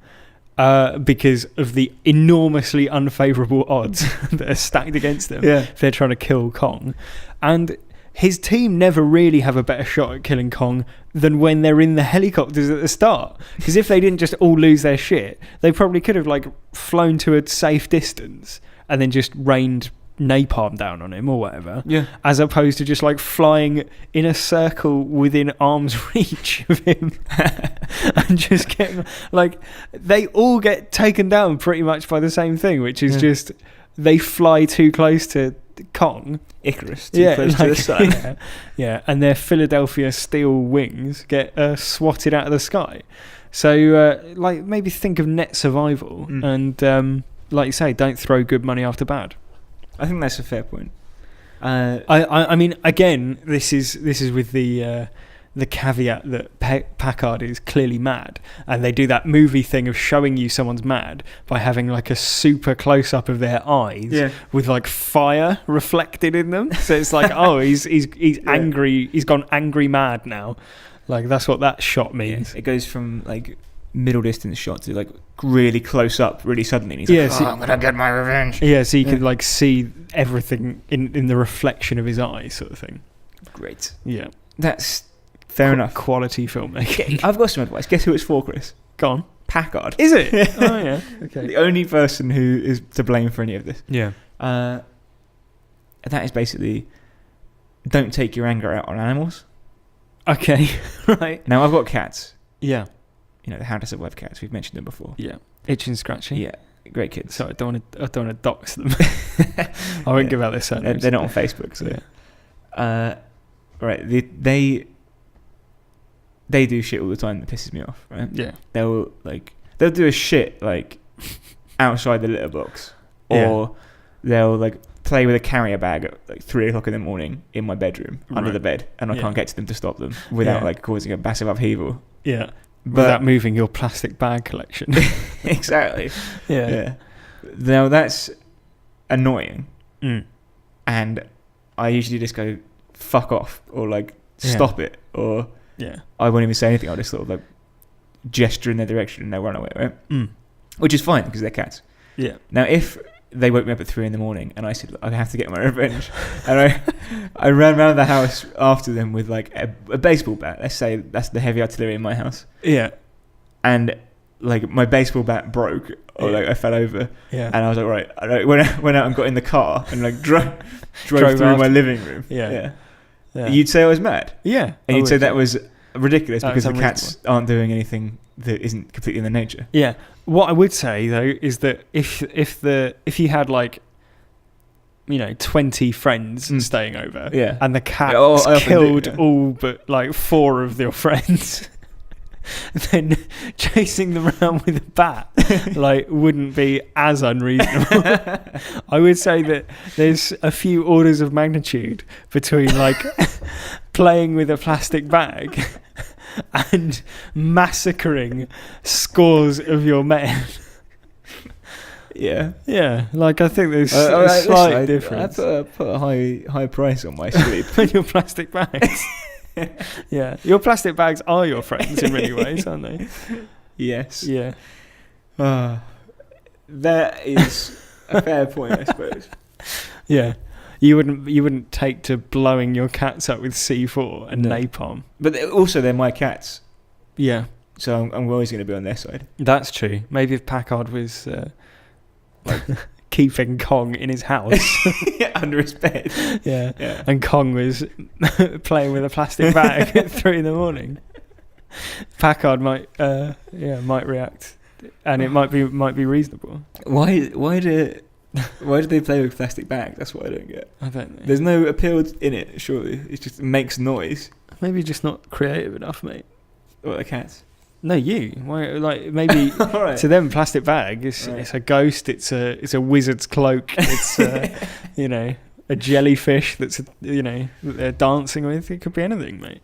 because of the enormously unfavourable odds that are stacked against them if they're trying to kill Kong. And his team never really have a better shot at killing Kong than when they're in the helicopters at the start. Because if they didn't just all lose their shit, they probably could have like flown to a safe distance and then just rained napalm down on him or whatever, as opposed to just like flying in a circle within arm's reach of him and just getting like, they all get taken down pretty much by the same thing, which is just they fly too close to Kong. Icarus too close to the sun. And their Philadelphia steel wings get swatted out of the sky. So like maybe think of net survival and like you say, don't throw good money after bad. I think that's a fair point. I mean, again, this is with the caveat that Packard is clearly mad, and they do that movie thing of showing you someone's mad by having like a super close up of their eyes with like fire reflected in them. So it's like, oh, he's angry. He's gone angry mad now. Like that's what that shot means. It goes from like middle distance shot to like really close up really suddenly, and he's like, I'm gonna get my revenge. So you can like see everything in the reflection of his eyes, sort of thing. Great. Yeah, that's fair enough. Quality filmmaking. I've got some advice. Guess who it's for, Chris? Go on. Packard. Is it? Oh yeah. Okay. The only person who is to blame for any of this. Yeah. That is basically, don't take your anger out on animals. Okay. Right. Now I've got cats. Yeah. You know, the How to Survive cats. We've mentioned them before. Yeah. Itchy and Scratchy. Yeah. Great kids. So I don't want to dox them. I won't give out their surnames. They're not on Facebook, so. Yeah. Right. They do shit all the time that pisses me off, right? Yeah. They'll do a shit like outside the litter box, or they'll like play with a carrier bag at like 3:00 in the morning in my bedroom under the bed, and I can't get to them to stop them without like causing a massive upheaval. Yeah. Without moving your plastic bag collection. Exactly. Yeah. Now that's annoying, and I usually just go fuck off or like stop it, or I won't even say anything. I'll just sort of like gesture in their direction and they'll run away, right? Which is fine because they're cats. Yeah. Now if they woke me up at 3 a.m. and I said, I have to get my revenge, and I ran around the house after them with like a baseball bat. Let's say that's the heavy artillery in my house. Yeah. And like my baseball bat broke, or like I fell over. Yeah. And I was like, right. I went out and got in the car and like drove through my living room. Yeah. You'd say I was mad. Yeah. And you'd say that was ridiculous because the cats aren't doing anything that isn't completely in their nature. Yeah. What I would say though is that if you had like, you know, 20 friends staying over, and the cats killed all but like 4 of your friends, then chasing them around with a bat like wouldn't be as unreasonable. I would say that there's a few orders of magnitude between like playing with a plastic bag and massacring scores of your men. Yeah. Like I think there's a slight difference. I put a high price on my sleep. On your plastic bags. Yeah, your plastic bags are your friends in many ways, aren't they? Yes. Yeah. That is a fair point, I suppose. Yeah. You wouldn't take to blowing your cats up with C4 and napalm. But also they're my cats. Yeah. So I'm always going to be on their side. That's true. Maybe if Packard was like keeping Kong in his house. Under his bed. Yeah. And Kong was playing with a plastic bag at 3 a.m. Packard might react. And it might be reasonable. Why do they play with plastic bags? That's what I don't get. I don't know. There's no appeal in it, surely. It just makes noise. Maybe just not creative enough, mate. What, the cats? No, you. Why? Like maybe right. To them, plastic bag is it's a ghost. It's a wizard's cloak. It's a jellyfish that's that they're dancing with. It could be anything, mate.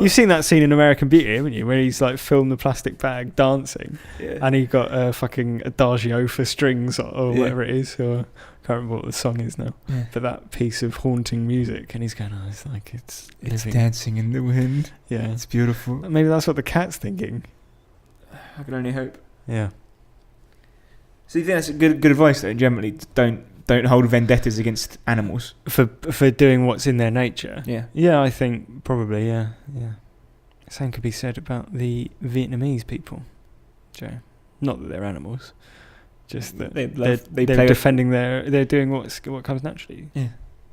You've seen that scene in American Beauty, haven't you? Where he's like filmed the plastic bag dancing, and he got a fucking adagio for strings or whatever it is. Or I can't remember what the song is now. Yeah. But that piece of haunting music, and he's going, it's dancing in the wind. Yeah, it's beautiful. Maybe that's what the cat's thinking. I can only hope. Yeah. So you think that's good advice though? Generally, don't hold vendettas against animals for doing what's in their nature. Yeah, I think probably. Yeah. Same could be said about the Vietnamese people, Joe. Not that they're animals, just that they're defending they're doing what comes naturally. Yeah,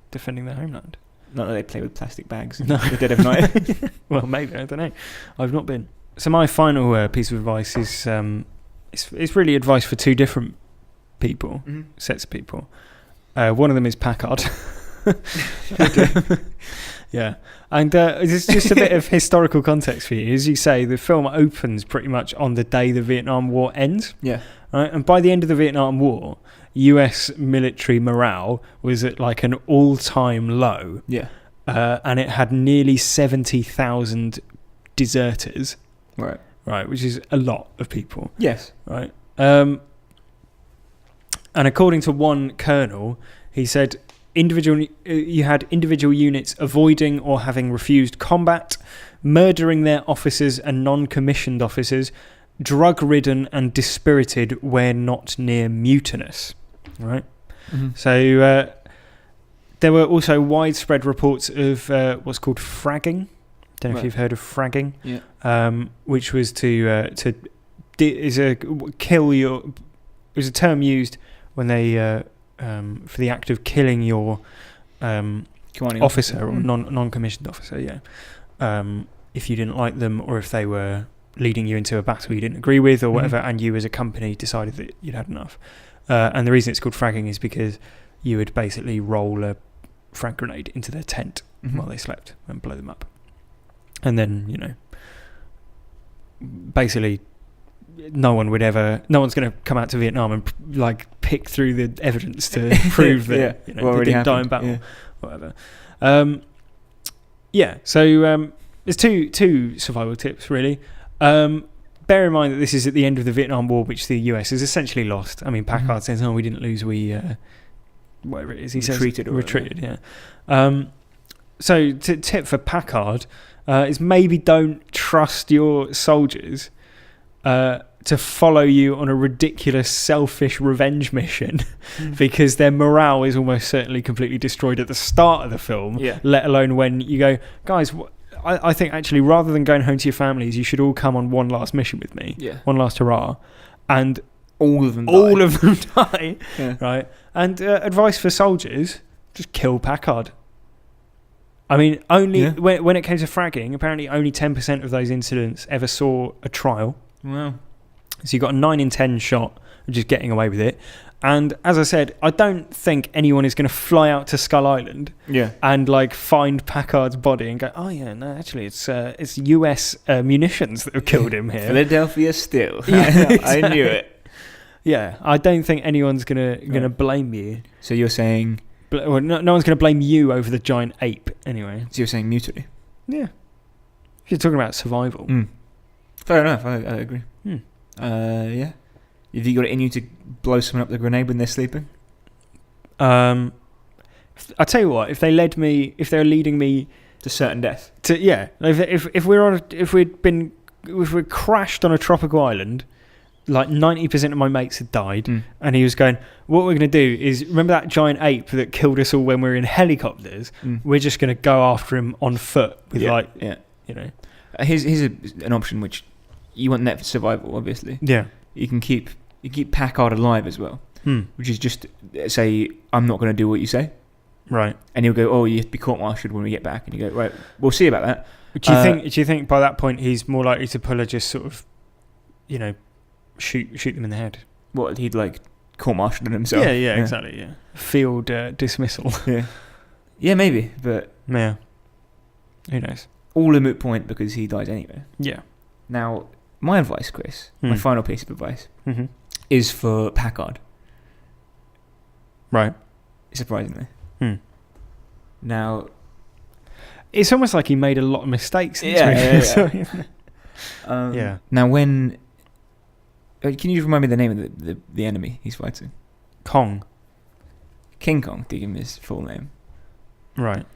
defending their homeland. Not that they play with plastic bags in the dead of night. Well, maybe, I don't know. I've not been. So my final piece of advice is it's really advice for 2 different people, sets of people. One of them is Packard. Yeah, and it's just a bit of historical context for you. As you say, the film opens pretty much on the day the Vietnam War ends. Yeah. Right, and by the end of the Vietnam War, US military morale was at like an all-time low. Yeah. And it had nearly 70,000 deserters. Right. Right, which is a lot of people. Yes. Right. And according to one colonel, he said you had individual units avoiding or having refused combat, murdering their officers and non-commissioned officers, drug-ridden and dispirited where not near mutinous. Right. Mm-hmm. So there were also widespread reports of what's called fragging. Don't know if you've heard of fragging. Yeah. Which was kill your. It was a term used when they for the act of killing your officer or non-commissioned officer. Yeah. If you didn't like them, or if they were leading you into a battle you didn't agree with, or whatever, and you as a company decided that you'd had enough. And the reason it's called fragging is because you would basically roll a frag grenade into their tent while they slept and blow them up. And then, basically no one's going to come out to Vietnam and like pick through the evidence to prove that they didn't die in battle, whatever. So there's two survival tips really. Bear in mind that this is at the end of the Vietnam War, which the US has essentially lost. I mean, Packard says, "No, we didn't lose. We whatever it is." He retreated. Yeah. So tip for Packard is maybe don't trust your soldiers to follow you on a ridiculous, selfish revenge mission because their morale is almost certainly completely destroyed at the start of the film, let alone when you go, guys, I think actually rather than going home to your families, you should all come on one last mission with me, one last hurrah, and all of them die, right? And advice for soldiers, just kill Packard. I mean, when it came to fragging, apparently only 10% of those incidents ever saw a trial. Wow. So you got a 9 in 10 shot of just getting away with it. And as I said, I don't think anyone is going to fly out to Skull Island and like find Packard's body and go, oh yeah, no, actually it's US munitions that have killed him here. Philadelphia still. I knew it. Yeah, I don't think anyone's gonna blame you. So you're saying... Well, no one's going to blame you over the giant ape, anyway. So you're saying mutiny? Yeah. If you're talking about survival. Fair enough, I agree. Yeah. Have you got it in you to blow someone up with a grenade when they're sleeping? I'll tell you what, if they're leading me... to certain death? If we'd crashed on a tropical island... like 90% of my mates had died, and he was going, what we're going to do is, remember that giant ape that killed us all when we were in helicopters? We're just going to go after him on foot with Here's an option which you want net for survival, obviously. Yeah. You can keep Packard alive as well, which is just say, I'm not going to do what you say. Right. And he'll go, oh, you have to be court-martialed when we get back. And you go, right, we'll see about that. Do you think by that point he's more likely to pull a just sort of, shoot them in the head? What, he'd like court-martialed himself? Yeah, exactly, yeah. Field dismissal. Yeah, maybe, but... Yeah. Who knows? All a moot point because he dies anyway. Yeah. Now, my advice, Chris, my final piece of advice, is for Packard. Right. Surprisingly. Now... It's almost like he made a lot of mistakes. Yeah. Now, when... Can you just remind me the name of the enemy he's fighting? Kong. King Kong, to give him his full name. Right.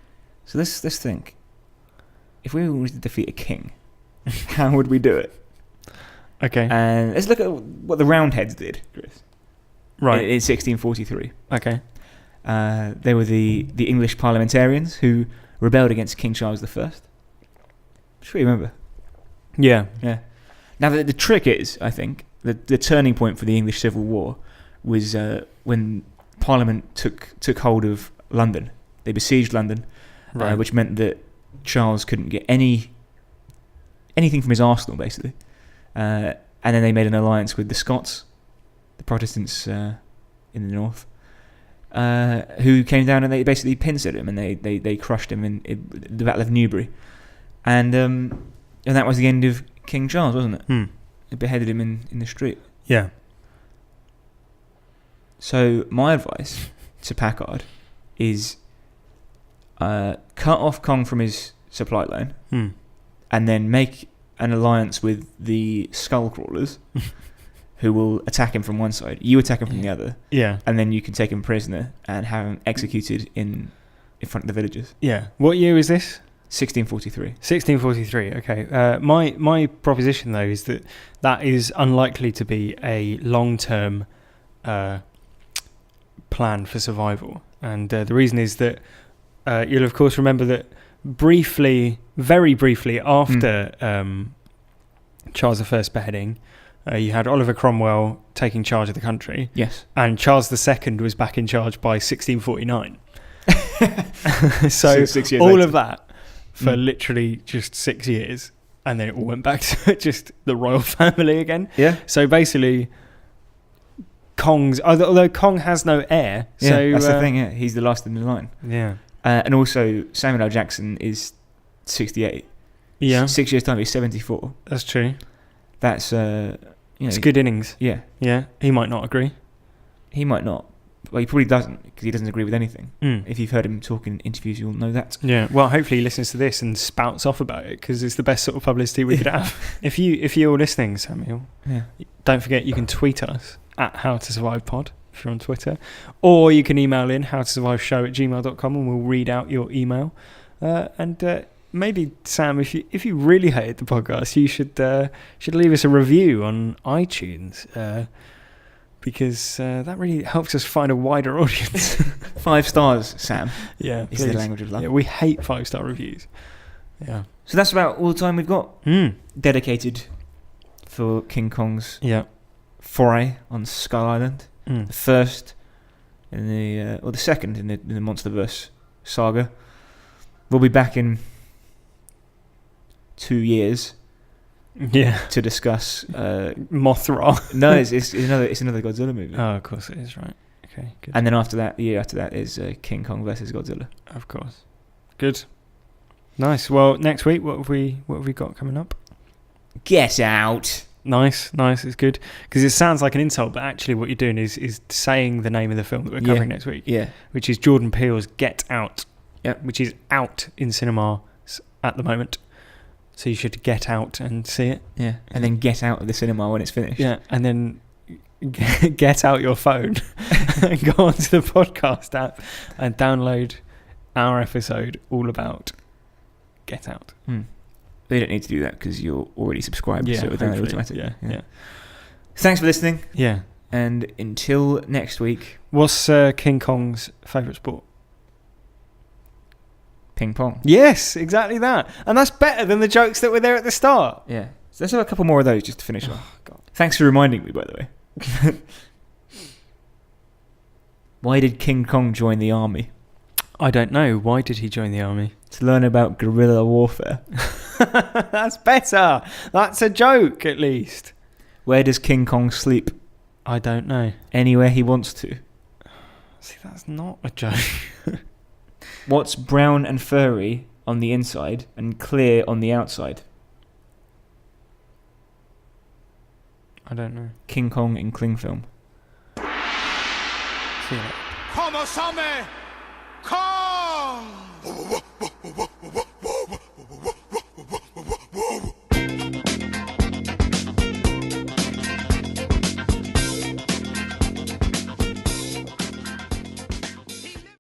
So let's think. If we wanted to defeat a king, how would we do it? Okay. And let's look at what the Roundheads did, Chris. Right. In 1643. Okay. They were the English parliamentarians who rebelled against King Charles I. Sure you remember? Yeah. Now, the trick is, I think, the turning point for the English Civil War was when Parliament took hold of London. They besieged London, which meant that Charles couldn't get anything from his arsenal, basically. And then they made an alliance with the Scots, the Protestants in the north. who came down and they basically pincered him and they crushed him in the Battle of Newbury, and that was the end of King Charles, wasn't it? They beheaded him in the street. Yeah. So my advice to Packard is cut off Kong from his supply line, and then make an alliance with the skull crawlers, who will attack him from one side. You attack him from the other. Yeah. And then you can take him prisoner and have him executed in front of the villagers. Yeah. What year is this? 1643. 1643. Okay. My proposition though is that is unlikely to be a long-term plan for survival, and the reason is that you'll of course remember that very briefly after Charles I's beheading, you had Oliver Cromwell taking charge of the country. Yes. And Charles II was back in charge by 1649. So 6 years all later. of that for literally just 6 years, and then it all went back to just the royal family again. Yeah. So basically, although Kong has no heir. Yeah, so that's the thing. Yeah, he's the last in the line. Yeah. And also Samuel L. Jackson is 68. Yeah. 6 years time, he's 74. That's true. That's It's good innings. Yeah. Yeah. He might not agree. He might not. Well, he probably doesn't, because he doesn't agree with anything. If you've heard him talk in interviews, you'll know that. Yeah. Well, hopefully he listens to this and spouts off about it, because it's the best sort of publicity we could have. If you're listening, Samuel, don't forget you can tweet us at HowToSurvivePod if you're on Twitter, or you can email in howtosurviveshow@gmail.com and we'll read out your email. And maybe, Sam, if you really hated the podcast, you should leave us a review on iTunes. Because that really helps us find a wider audience. 5 stars, Sam. Yeah, is the language of love. Yeah, we hate 5-star reviews. Yeah. So that's about all the time we've got dedicated for King Kong's foray on Skull Island. The first in the second in the MonsterVerse saga. We'll be back in 2 years. Yeah, to discuss Mothra. No, it's another Godzilla movie. Oh, of course it is, right. Okay, good. And then after that, the year after that is King Kong versus Godzilla. Of course. Good. Nice. Well, next week, what have we got coming up? Get Out. Nice. It's good, because it sounds like an insult, but actually what you're doing is saying the name of the film that we're covering next week. Yeah. Which is Jordan Peele's Get Out. Yeah. Which is out in cinema at the moment. So you should get out and see it. Yeah. And then get out of the cinema when it's finished. Yeah. And then get out your phone and go onto the podcast app and download our episode all about Get Out. But you don't need to do that because you're already subscribed. Yeah, so it will download automatically. Yeah. Thanks for listening. Yeah. And until next week. What's King Kong's favourite sport? Ping pong. Yes, exactly that. And that's better than the jokes that were there at the start. Yeah. So let's have a couple more of those just to finish off. God. Thanks for reminding me, by the way. Why did King Kong join the army? I don't know. Why did he join the army? To learn about guerrilla warfare. That's better. That's a joke, at least. Where does King Kong sleep? I don't know. Anywhere he wants to. See, that's not a joke. What's brown and furry on the inside and clear on the outside? I don't know. King Kong in cling film. See you later. Como some Kong!